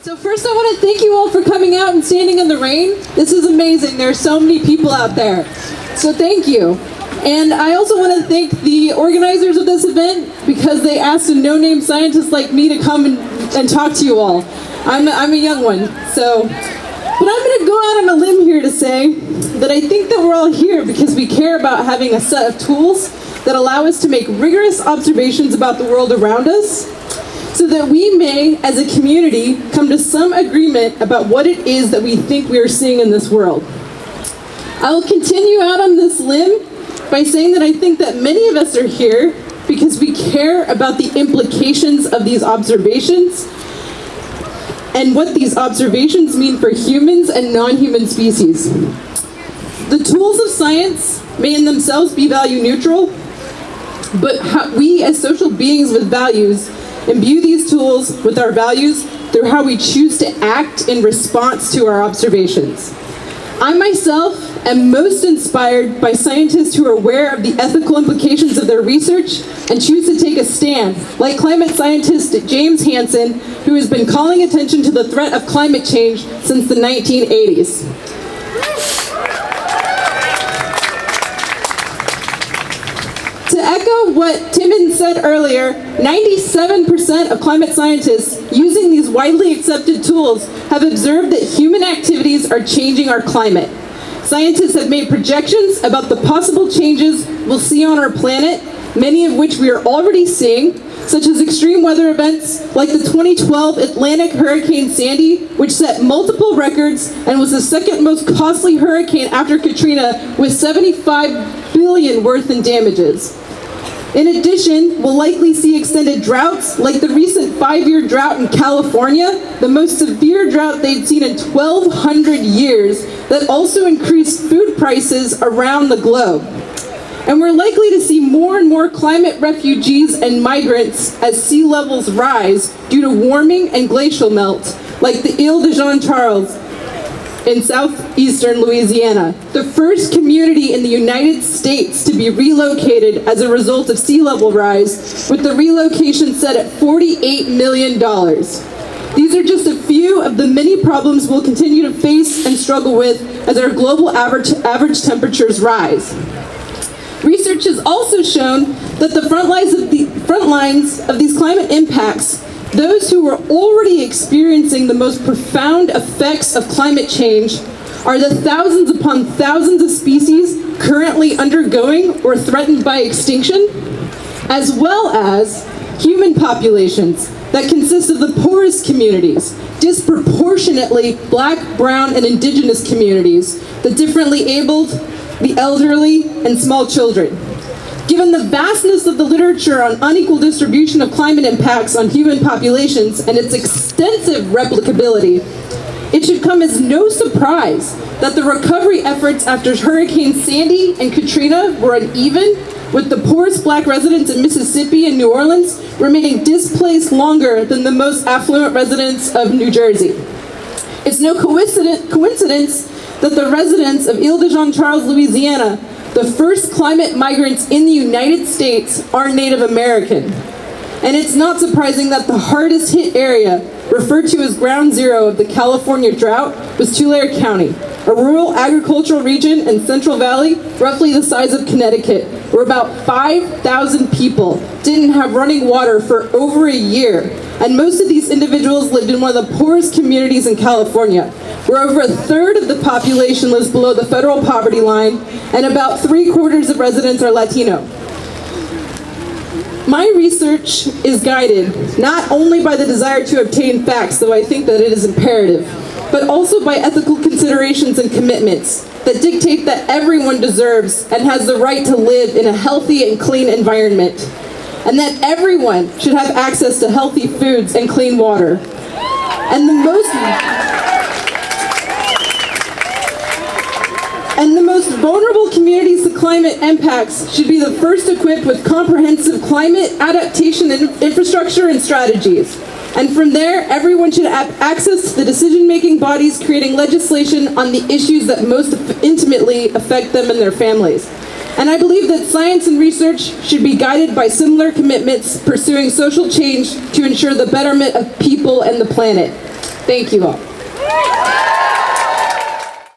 So first I want to thank you all for coming out and standing in the rain. This is amazing. There are so many people out there. So thank you. And I also want to thank the organizers of this event because they asked a no-name scientist like me to come and talk to you all. I'm a young one, so. But I'm going to go out on a limb here to say that I think that we're all here because we care about having a set of tools that allow us to make rigorous observations about the world around us, so that we may, as a community, come to some agreement about what it is that we think we are seeing in this world. I will continue out on this limb by saying that I think that many of us are here because we care about the implications of these observations and what these observations mean for humans and non-human species. The tools of science may in themselves be value neutral, but we as social beings with values imbue these tools with our values through how we choose to act in response to our observations. I myself am most inspired by scientists who are aware of the ethical implications of their research and choose to take a stand, like climate scientist James Hansen, who has been calling attention to the threat of climate change since the 1980s. To echo what Timon said earlier, 97% of climate scientists using these widely accepted tools have observed that human activities are changing our climate. Scientists have made projections about the possible changes we'll see on our planet, many of which we are already seeing, such as extreme weather events like the 2012 Atlantic Hurricane Sandy, which set multiple records and was the second most costly hurricane after Katrina, with $75 billion worth in damages. In addition, we'll likely see extended droughts, like the recent 5-year drought in California, the most severe drought they'd seen in 1,200 years, that also increased food prices around the globe. And we're likely to see more and more climate refugees and migrants as sea levels rise due to warming and glacial melt, like the Ile de Jean Charles in southeastern Louisiana, the first community in the United States to be relocated as a result of sea level rise, with the relocation set at $48 million. These are just a few of the many problems we'll continue to face and struggle with as our global average temperatures rise. Research has also shown that the front lines of these climate impacts, those who are already experiencing the most profound effects of climate change, are the thousands upon thousands of species currently undergoing or threatened by extinction, as well as human populations that consist of the poorest communities, disproportionately Black, Brown, and Indigenous communities, the differently abled, the elderly, and small children. Given the vastness of the literature on unequal distribution of climate impacts on human populations and its extensive replicability, it should come as no surprise that the recovery efforts after Hurricane Sandy and Katrina were uneven, with the poorest Black residents in Mississippi and New Orleans remaining displaced longer than the most affluent residents of New Jersey. It's no coincidence that the residents of Ile de Jean Charles, Louisiana, the first climate migrants in the United States, are Native American. And it's not surprising that the hardest hit area, referred to as ground zero of the California drought, was Tulare County, a rural agricultural region in Central Valley, roughly the size of Connecticut, where about 5,000 people didn't have running water for over a year. And most of these individuals lived in one of the poorest communities in California, where over a third of the population lives below the federal poverty line, and about 3/4 of residents are Latino. My research is guided not only by the desire to obtain facts, though I think that it is imperative, but also by ethical considerations and commitments that dictate that everyone deserves and has the right to live in a healthy and clean environment, and that everyone should have access to healthy foods and clean water. And the most vulnerable communities to climate impacts should be the first equipped with comprehensive climate adaptation infrastructure and strategies. And from there, everyone should have access to the decision-making bodies creating legislation on the issues that most intimately affect them and their families. And I believe that science and research should be guided by similar commitments, pursuing social change to ensure the betterment of people and the planet. Thank you all.